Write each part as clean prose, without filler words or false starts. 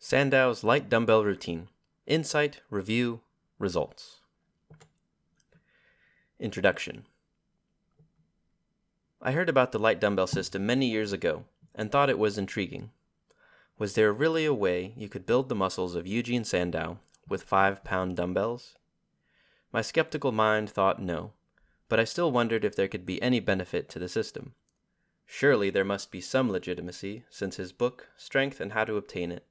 Sandow's Light Dumbbell Routine. Insight, Review, Results. Introduction. I heard about the light dumbbell system many years ago and thought it was intriguing. Was there really a way you could build the muscles of Eugene Sandow with 5-pound dumbbells? My skeptical mind thought no, but I still wondered if there could be any benefit to the system. Surely there must be some legitimacy, since his book, Strength and How to Obtain It,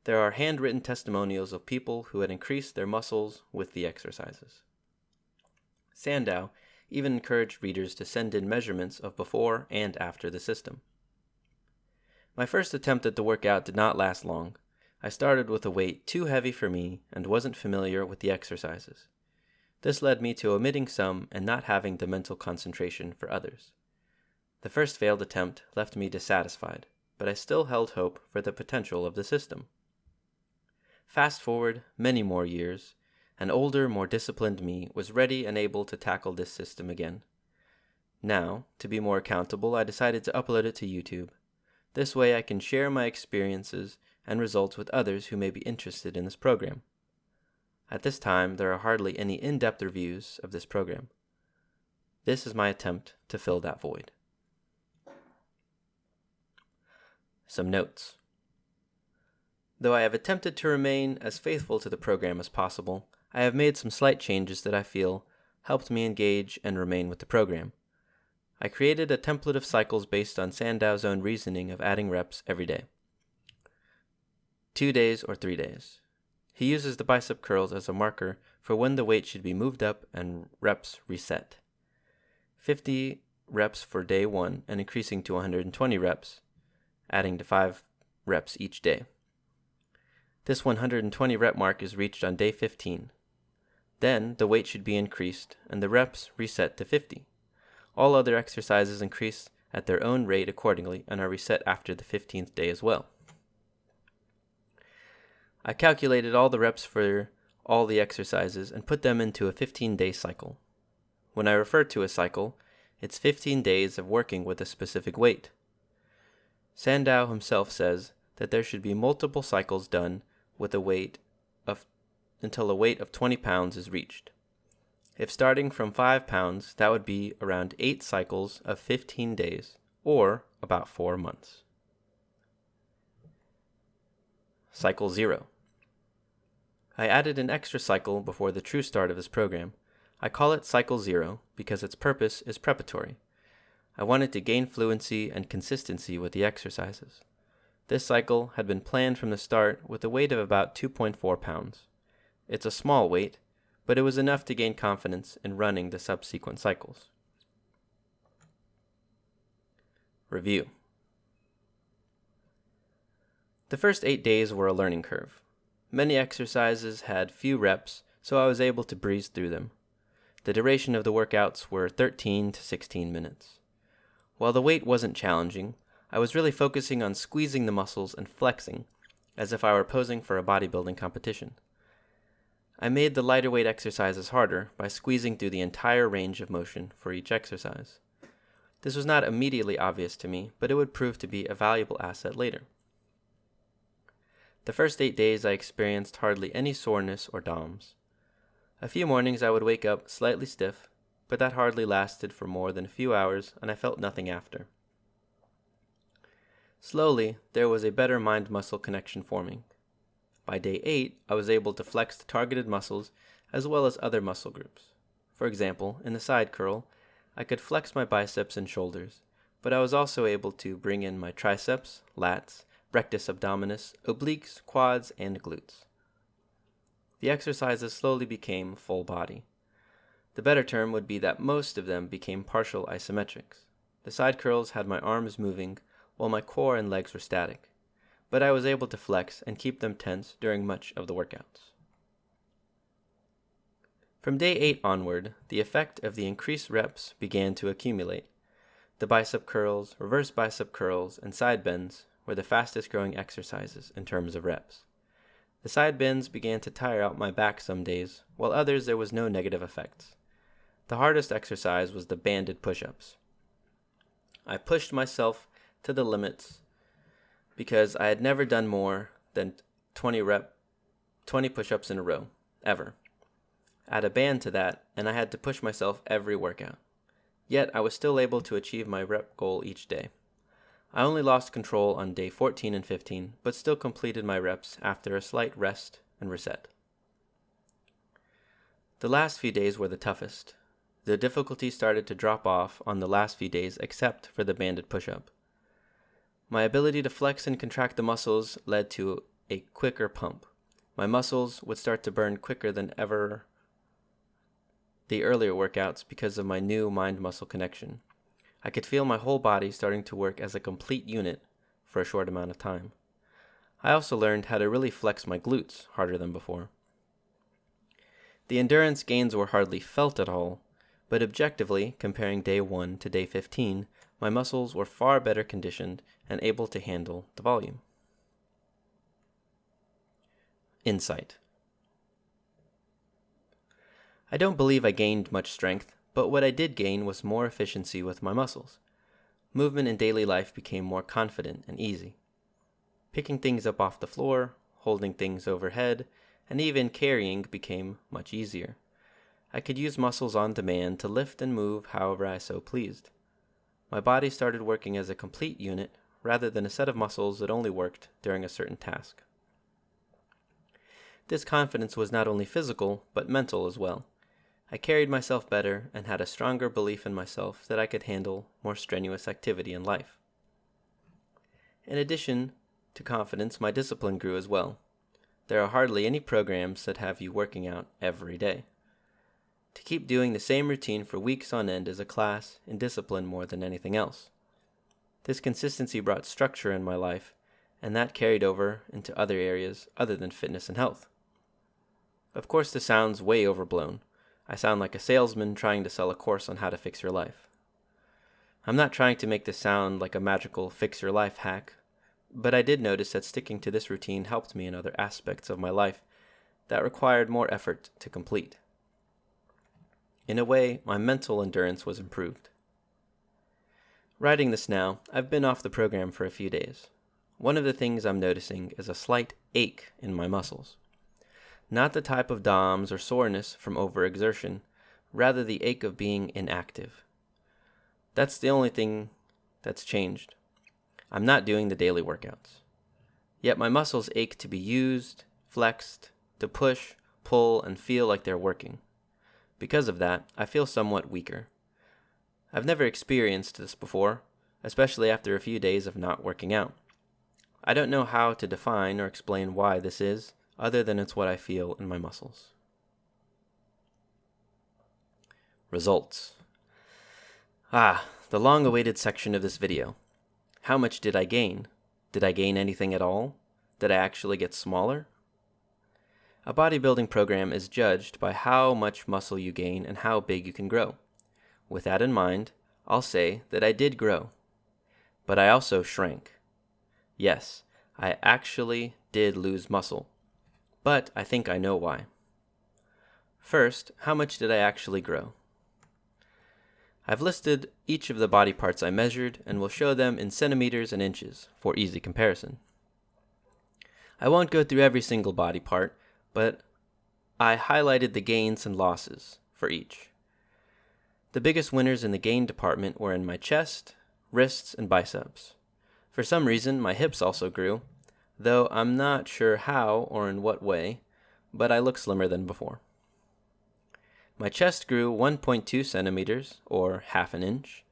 there are handwritten testimonials of people who had increased their muscles with the exercises. Sandow even encouraged readers to send in measurements of before and after the system. My first attempt at the workout did not last long. I started with a weight too heavy for me and wasn't familiar with the exercises. This led me to omitting some and not having the mental concentration for others. The first failed attempt left me dissatisfied, but I still held hope for the potential of the system. Fast forward many more years, an older, more disciplined me was ready and able to tackle this system again. Now, to be more accountable, I decided to upload it to YouTube. This way I can share my experiences and results with others who may be interested in this program. At this time, there are hardly any in-depth reviews of this program. This is my attempt to fill that void. Some notes. Though I have attempted to remain as faithful to the program as possible, I have made some slight changes that I feel helped me engage and remain with the program. I created a template of cycles based on Sandow's own reasoning of adding reps every day. 2 days or 3 days. He uses the bicep curls as a marker for when the weight should be moved up and reps reset. 50 reps for day 1 and increasing to 120 reps, adding to 5 reps each day. This 120 rep mark is reached on day 15. Then the weight should be increased and the reps reset to 50. All other exercises increase at their own rate accordingly and are reset after the 15th day as well. I calculated all the reps for all the exercises and put them into a 15-day cycle. When I refer to a cycle, it's 15 days of working with a specific weight. Sandow himself says that there should be multiple cycles done with a weight of until a weight of 20 pounds is reached. If starting from 5 pounds, that would be around 8 cycles of 15 days, or about 4 months. Cycle 0. I added an extra cycle before the true start of this program. I call it Cycle 0 because its purpose is preparatory. I wanted to gain fluency and consistency with the exercises. This cycle had been planned from the start with a weight of about 2.4 pounds. It's a small weight, but it was enough to gain confidence in running the subsequent cycles. Review. The first 8 days were a learning curve. Many exercises had few reps, so I was able to breeze through them. The duration of the workouts were 13 to 16 minutes. While the weight wasn't challenging, I was really focusing on squeezing the muscles and flexing, as if I were posing for a bodybuilding competition. I made the lighter weight exercises harder by squeezing through the entire range of motion for each exercise. This was not immediately obvious to me, but it would prove to be a valuable asset later. The first 8 days I experienced hardly any soreness or DOMS. A few mornings I would wake up slightly stiff, but that hardly lasted for more than a few hours and I felt nothing after. Slowly, there was a better mind-muscle connection forming. By day 8, I was able to flex the targeted muscles as well as other muscle groups. For example, in the side curl, I could flex my biceps and shoulders, but I was also able to bring in my triceps, lats, rectus abdominis, obliques, quads, and glutes. The exercises slowly became full body. The better term would be that most of them became partial isometrics. The side curls had my arms moving, while my core and legs were static, but I was able to flex and keep them tense during much of the workouts. From day 8 onward, the effect of the increased reps began to accumulate. The bicep curls, reverse bicep curls, and side bends were the fastest growing exercises in terms of reps. The side bends began to tire out my back some days, while others there was no negative effects. The hardest exercise was the banded push-ups. I pushed myself to the limits because I had never done more than 20 push-ups in a row, ever. Add a band to that, and I had to push myself every workout. Yet I was still able to achieve my rep goal each day. I only lost control on day 14 and 15, but still completed my reps after a slight rest and reset. The last few days were the toughest. The difficulty started to drop off on the last few days except for the banded push-up. My ability to flex and contract the muscles led to a quicker pump. My muscles would start to burn quicker than ever the earlier workouts because of my new mind-muscle connection. I could feel my whole body starting to work as a complete unit for a short amount of time. I also learned how to really flex my glutes harder than before. The endurance gains were hardly felt at all, but objectively, comparing day 1 to day 15, my muscles were far better conditioned and able to handle the volume. Insight. I don't believe I gained much strength, but what I did gain was more efficiency with my muscles. Movement in daily life became more confident and easy. Picking things up off the floor, holding things overhead, and even carrying became much easier. I could use muscles on demand to lift and move however I so pleased. My body started working as a complete unit rather than a set of muscles that only worked during a certain task. This confidence was not only physical, but mental as well. I carried myself better and had a stronger belief in myself that I could handle more strenuous activity in life. In addition to confidence, my discipline grew as well. There are hardly any programs that have you working out every day. To keep doing the same routine for weeks on end is a class in discipline more than anything else. This consistency brought structure in my life, and that carried over into other areas other than fitness and health. Of course, this sounds way overblown. I sound like a salesman trying to sell a course on how to fix your life. I'm not trying to make this sound like a magical fix-your-life hack, but I did notice that sticking to this routine helped me in other aspects of my life that required more effort to complete. In a way, my mental endurance was improved. Writing this now, I've been off the program for a few days. One of the things I'm noticing is a slight ache in my muscles. Not the type of DOMS or soreness from overexertion, rather the ache of being inactive. That's the only thing that's changed. I'm not doing the daily workouts. Yet my muscles ache to be used, flexed, to push, pull, and feel like they're working. Because of that, I feel somewhat weaker. I've never experienced this before, especially after a few days of not working out. I don't know how to define or explain why this is, other than it's what I feel in my muscles. Results. The long-awaited section of this video. How much did I gain? Did I gain anything at all? Did I actually get smaller? A bodybuilding program is judged by how much muscle you gain and how big you can grow. With that in mind, I'll say that I did grow, but I also shrank. Yes, I actually did lose muscle, but I think I know why. First, how much did I actually grow? I've listed each of the body parts I measured and will show them in centimeters and inches for easy comparison. I won't go through every single body part, but I highlighted the gains and losses for each. The biggest winners in the gain department were in my chest, wrists, and biceps. For some reason, my hips also grew, though I'm not sure how or in what way, but I look slimmer than before. My chest grew 1.2 centimeters, or half an inch.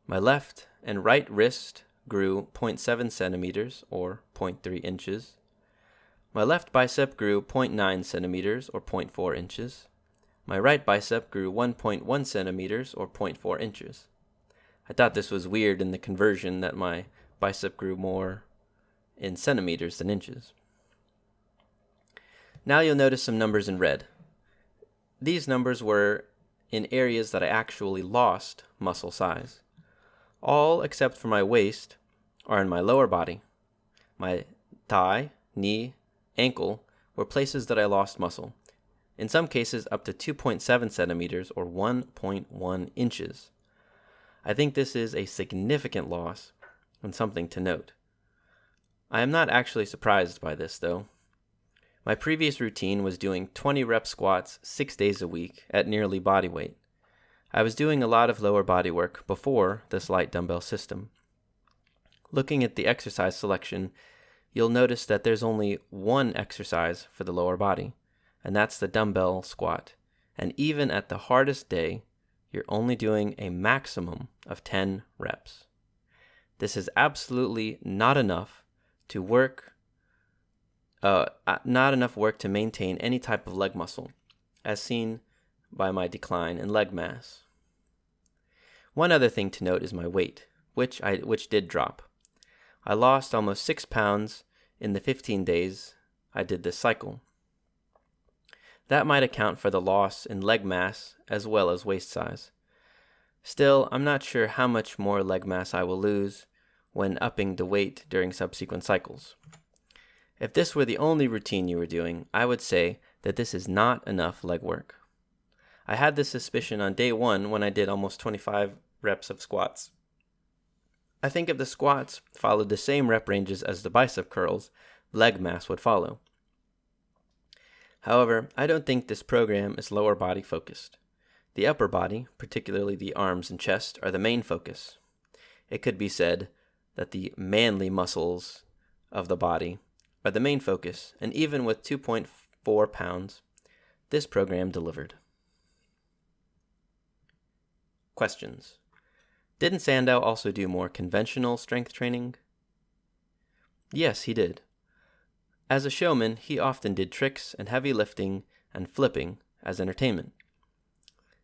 My left and right wrist grew 0.7 centimeters, or 0.3 inches. My left bicep grew 0.9 centimeters, or 0.4 inches. My right bicep grew 1.1 centimeters, or 0.4 inches. I thought this was weird in the conversion that my bicep grew more in centimeters than inches. Now you'll notice some numbers in red. These numbers were in areas that I actually lost muscle size. All except for my waist are in my lower body. My thigh, knee, ankle were places that I lost muscle. In some cases up to 2.7 centimeters or 1.1 inches. I think this is a significant loss and something to note. I am not actually surprised by this though. My previous routine was doing 20 rep squats 6 days a week at nearly body weight. I was doing a lot of lower body work before this light dumbbell system. Looking at the exercise selection, you'll notice that there's only one exercise for the lower body, and that's the dumbbell squat. And even at the hardest day, you're only doing a maximum of 10 reps. This is absolutely not enough to maintain any type of leg muscle, as seen by my decline in leg mass. One other thing to note is my weight, which did drop. I lost almost 6 pounds in the 15 days I did this cycle. That might account for the loss in leg mass as well as waist size. Still, I'm not sure how much more leg mass I will lose when upping the weight during subsequent cycles. If this were the only routine you were doing, I would say that this is not enough leg work. I had this suspicion on day 1 when I did almost 25 reps of squats. I think if the squats followed the same rep ranges as the bicep curls, leg mass would follow. However, I don't think this program is lower body focused. The upper body, particularly the arms and chest, are the main focus. It could be said that the manly muscles of the body are the main focus, and even with 2.4 pounds, this program delivered. Questions. Didn't Sandow also do more conventional strength training? Yes, he did. As a showman, he often did tricks and heavy lifting and flipping as entertainment.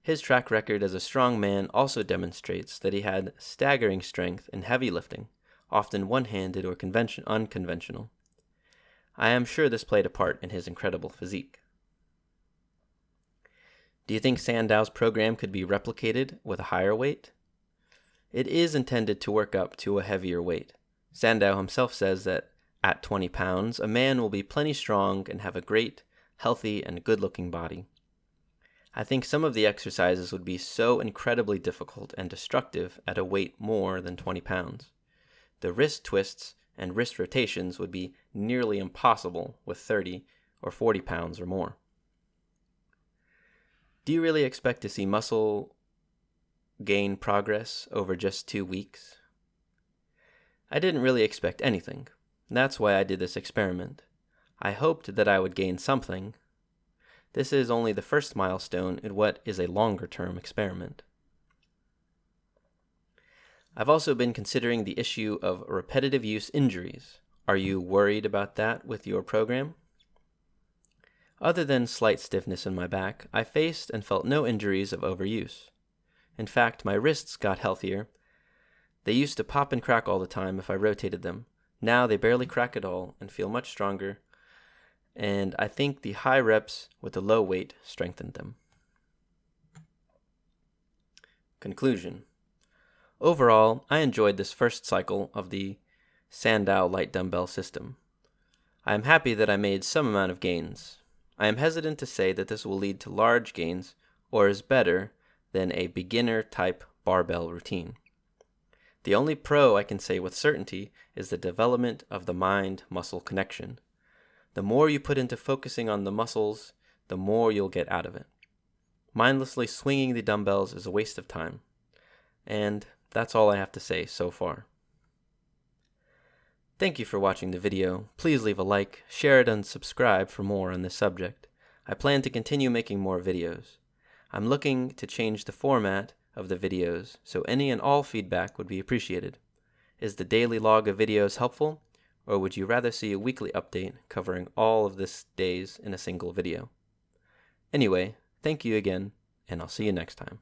His track record as a strong man also demonstrates that he had staggering strength in heavy lifting, often one-handed or unconventional. I am sure this played a part in his incredible physique. Do you think Sandow's program could be replicated with a higher weight? It is intended to work up to a heavier weight. Sandow himself says that at 20 pounds, a man will be plenty strong and have a great, healthy, and good-looking body. I think some of the exercises would be so incredibly difficult and destructive at a weight more than 20 pounds. The wrist twists and wrist rotations would be nearly impossible with 30 or 40 pounds or more. Do you really expect to see muscle gain progress over just 2 weeks? I didn't really expect anything. That's why I did this experiment. I hoped that I would gain something. This is only the first milestone in what is a longer-term experiment. I've also been considering the issue of repetitive use injuries. Are you worried about that with your program? Other than slight stiffness in my back, I faced and felt no injuries of overuse. In fact, my wrists got healthier. They used to pop and crack all the time if I rotated them. Now they barely crack at all and feel much stronger, and I think the high reps with the low weight strengthened them. Conclusion. Overall, I enjoyed this first cycle of the Sandow Light Dumbbell System. I am happy that I made some amount of gains. I am hesitant to say that this will lead to large gains or is better than a beginner-type barbell routine. The only pro I can say with certainty is the development of the mind-muscle connection. The more you put into focusing on the muscles, the more you'll get out of it. Mindlessly swinging the dumbbells is a waste of time. And that's all I have to say so far. Thank you for watching the video. Please leave a like, share it, and subscribe for more on this subject. I plan to continue making more videos. I'm looking to change the format of the videos, so any and all feedback would be appreciated. Is the daily log of videos helpful, or would you rather see a weekly update covering all of this days in a single video? Anyway, thank you again, and I'll see you next time.